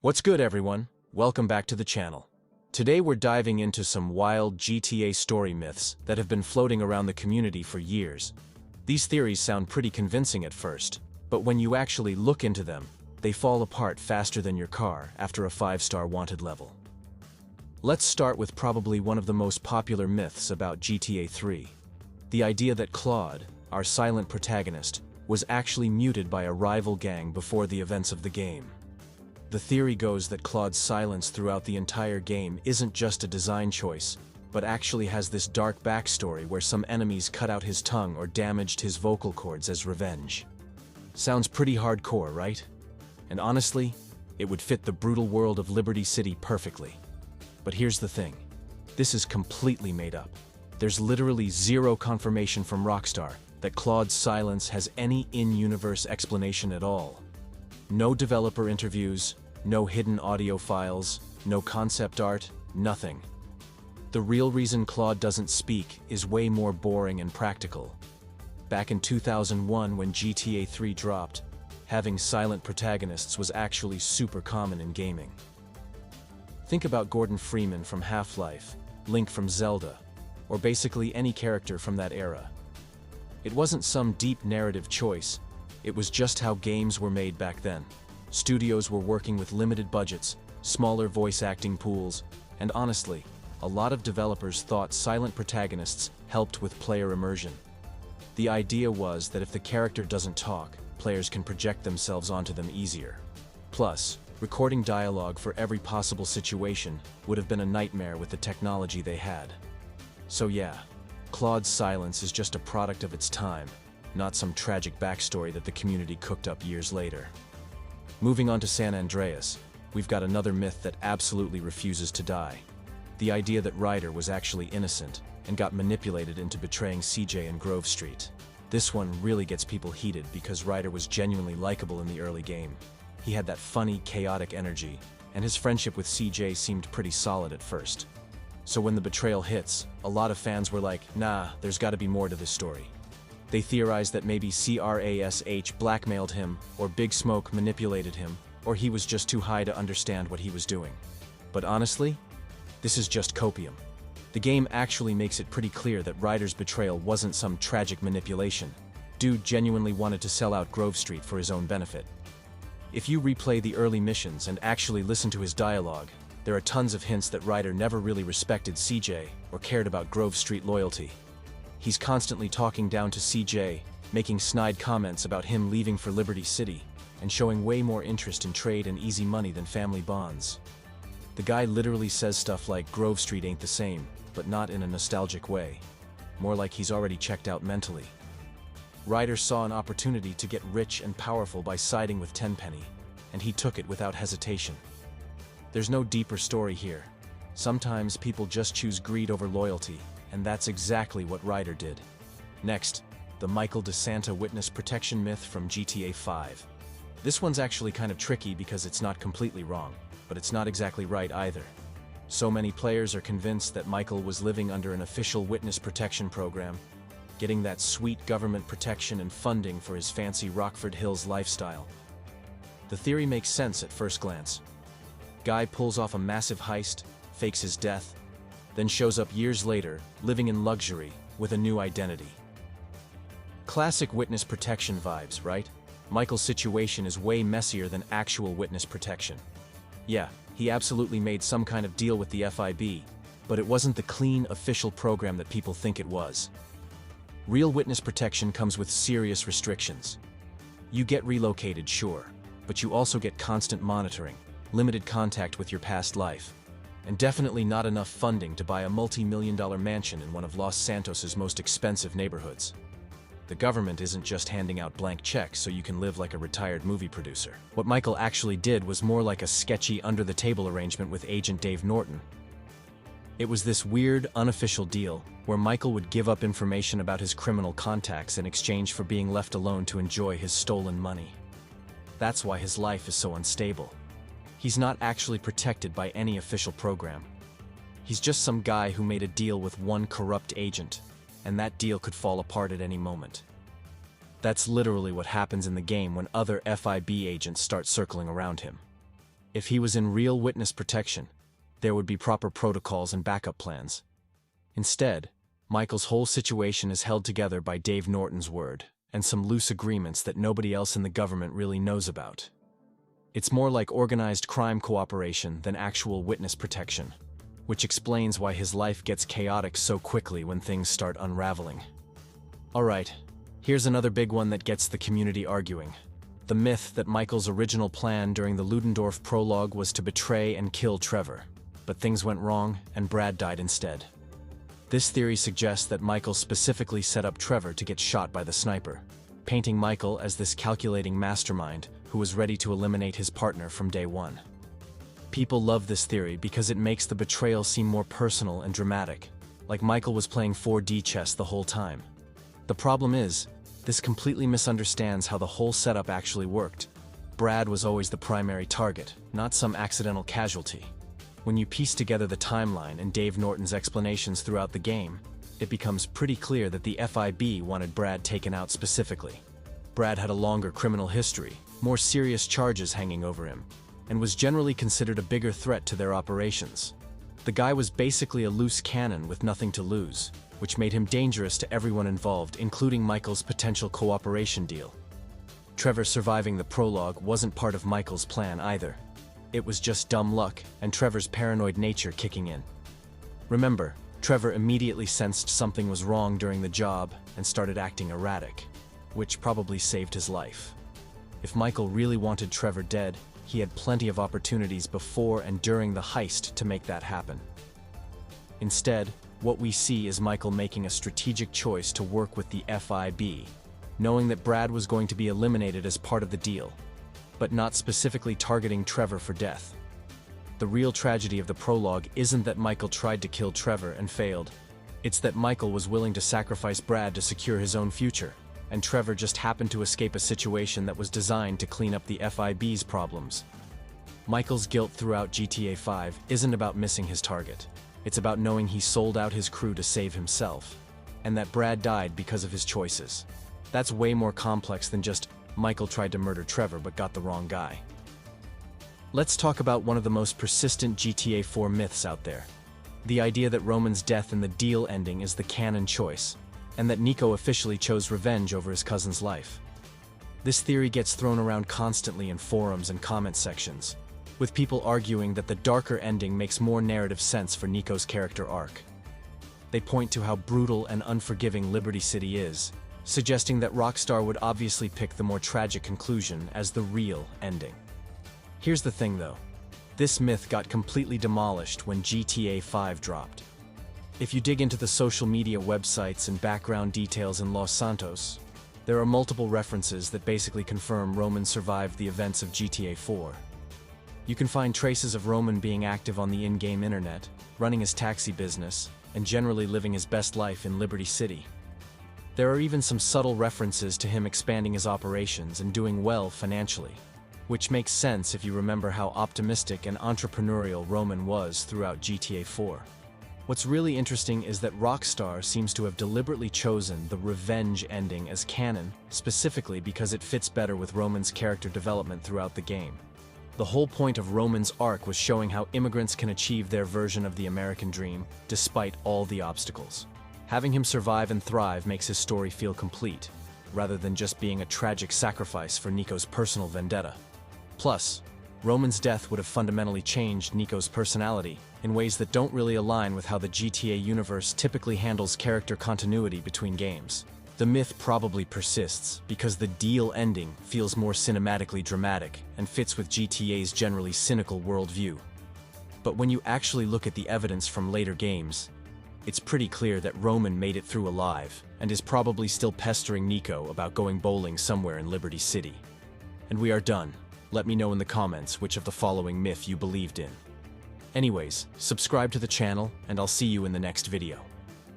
What's good, everyone? Welcome back to the channel. Today we're diving into some wild GTA story myths that have been floating around the community for years. These theories sound pretty convincing at first, but when you actually look into them, they fall apart faster than your car after a 5-star wanted level. Let's start with probably one of the most popular myths about GTA 3. The idea that Claude, our silent protagonist, was actually muted by a rival gang before the events of the game. The theory goes that Claude's silence throughout the entire game isn't just a design choice, but actually has this dark backstory where some enemies cut out his tongue or damaged his vocal cords as revenge. Sounds pretty hardcore, right? And honestly, it would fit the brutal world of Liberty City perfectly. But here's the thing. This is completely made up. There's literally zero confirmation from Rockstar that Claude's silence has any in-universe explanation at all. No developer interviews, no hidden audio files, no concept art, nothing. The real reason Claude doesn't speak is way more boring and practical. Back in 2001 when GTA 3 dropped, having silent protagonists was actually super common in gaming. Think about Gordon Freeman from Half-Life, Link from Zelda, or basically any character from that era. It wasn't some deep narrative choice, it was just how games were made back then. Studios were working with limited budgets, smaller voice acting pools, and honestly, a lot of developers thought silent protagonists helped with player immersion. The idea was that if the character doesn't talk, players can project themselves onto them easier. Plus, recording dialogue for every possible situation would have been a nightmare with the technology they had. So yeah, Claude's silence is just a product of its time, not some tragic backstory that the community cooked up years later. Moving on to San Andreas, we've got another myth that absolutely refuses to die. The idea that Ryder was actually innocent and got manipulated into betraying CJ and Grove Street. This one really gets people heated because Ryder was genuinely likable in the early game. He had that funny, chaotic energy, and his friendship with CJ seemed pretty solid at first. So when the betrayal hits, a lot of fans were like, nah, there's gotta be more to this story. They theorized that maybe CRASH blackmailed him, or Big Smoke manipulated him, or he was just too high to understand what he was doing. But honestly, this is just copium. The game actually makes it pretty clear that Ryder's betrayal wasn't some tragic manipulation. Dude genuinely wanted to sell out Grove Street for his own benefit. If you replay the early missions and actually listen to his dialogue, there are tons of hints that Ryder never really respected CJ or cared about Grove Street loyalty. He's constantly talking down to CJ, making snide comments about him leaving for Liberty City, and showing way more interest in trade and easy money than family bonds. The guy literally says stuff like Grove Street ain't the same, but not in a nostalgic way. More like he's already checked out mentally. Ryder saw an opportunity to get rich and powerful by siding with Tenpenny, and he took it without hesitation. There's no deeper story here. Sometimes people just choose greed over loyalty, and that's exactly what Ryder did. Next, the Michael DeSanta witness protection myth from GTA 5. This one's actually kind of tricky because it's not completely wrong, but it's not exactly right either. So many players are convinced that Michael was living under an official witness protection program, getting that sweet government protection and funding for his fancy Rockford Hills lifestyle. The theory makes sense at first glance. Guy pulls off a massive heist, fakes his death, then shows up years later, living in luxury, with a new identity. Classic witness protection vibes, right? Michael's situation is way messier than actual witness protection. Yeah, he absolutely made some kind of deal with the FIB, but it wasn't the clean, official program that people think it was. Real witness protection comes with serious restrictions. You get relocated, sure, but you also get constant monitoring, limited contact with your past life, and definitely not enough funding to buy a multi-million-dollar mansion in one of Los Santos's most expensive neighborhoods. The government isn't just handing out blank checks so you can live like a retired movie producer. What Michael actually did was more like a sketchy under-the-table arrangement with Agent Dave Norton. It was this weird, unofficial deal where Michael would give up information about his criminal contacts in exchange for being left alone to enjoy his stolen money. That's why his life is so unstable. He's not actually protected by any official program. He's just some guy who made a deal with one corrupt agent, and that deal could fall apart at any moment. That's literally what happens in the game when other FIB agents start circling around him. If he was in real witness protection, there would be proper protocols and backup plans. Instead, Michael's whole situation is held together by Dave Norton's word, and some loose agreements that nobody else in the government really knows about. It's more like organized crime cooperation than actual witness protection, which explains why his life gets chaotic so quickly when things start unraveling. Alright, here's another big one that gets the community arguing. The myth that Michael's original plan during the Ludendorff prologue was to betray and kill Trevor, but things went wrong and Brad died instead. This theory suggests that Michael specifically set up Trevor to get shot by the sniper, painting Michael as this calculating mastermind who was ready to eliminate his partner from day one. People love this theory because it makes the betrayal seem more personal and dramatic, like Michael was playing 4D chess the whole time. The problem is, this completely misunderstands how the whole setup actually worked. Brad was always the primary target, not some accidental casualty. When you piece together the timeline and Dave Norton's explanations throughout the game, it becomes pretty clear that the FIB wanted Brad taken out specifically. Brad had a longer criminal history, more serious charges hanging over him, and was generally considered a bigger threat to their operations. The guy was basically a loose cannon with nothing to lose, which made him dangerous to everyone involved, including Michael's potential cooperation deal. Trevor surviving the prologue wasn't part of Michael's plan either. It was just dumb luck and Trevor's paranoid nature kicking in. Remember, Trevor immediately sensed something was wrong during the job and started acting erratic, which probably saved his life. If Michael really wanted Trevor dead, he had plenty of opportunities before and during the heist to make that happen. Instead, what we see is Michael making a strategic choice to work with the FIB, knowing that Brad was going to be eliminated as part of the deal, but not specifically targeting Trevor for death. The real tragedy of the prologue isn't that Michael tried to kill Trevor and failed. It's that Michael was willing to sacrifice Brad to secure his own future, and Trevor just happened to escape a situation that was designed to clean up the FIB's problems. Michael's guilt throughout GTA 5 isn't about missing his target. It's about knowing he sold out his crew to save himself, and that Brad died because of his choices. That's way more complex than just Michael tried to murder Trevor but got the wrong guy. Let's talk about one of the most persistent GTA 4 myths out there. The idea that Roman's death in the deal ending is the canon choice, and that Niko officially chose revenge over his cousin's life. This theory gets thrown around constantly in forums and comment sections, with people arguing that the darker ending makes more narrative sense for Niko's character arc. They point to how brutal and unforgiving Liberty City is, suggesting that Rockstar would obviously pick the more tragic conclusion as the real ending. Here's the thing though, this myth got completely demolished when GTA 5 dropped. If you dig into the social media websites and background details in Los Santos, there are multiple references that basically confirm Roman survived the events of GTA 4. You can find traces of Roman being active on the in-game internet, running his taxi business, and generally living his best life in Liberty City. There are even some subtle references to him expanding his operations and doing well financially, which makes sense if you remember how optimistic and entrepreneurial Roman was throughout GTA 4. What's really interesting is that Rockstar seems to have deliberately chosen the revenge ending as canon, specifically because it fits better with Roman's character development throughout the game. The whole point of Roman's arc was showing how immigrants can achieve their version of the American dream, despite all the obstacles. Having him survive and thrive makes his story feel complete, rather than just being a tragic sacrifice for Niko's personal vendetta. Plus, Roman's death would have fundamentally changed Niko's personality in ways that don't really align with how the GTA universe typically handles character continuity between games. The myth probably persists because the deal ending feels more cinematically dramatic and fits with GTA's generally cynical worldview. But when you actually look at the evidence from later games, it's pretty clear that Roman made it through alive and is probably still pestering Niko about going bowling somewhere in Liberty City. And we are done. Let me know in the comments which of the following myth you believed in. Anyways, subscribe to the channel and I'll see you in the next video.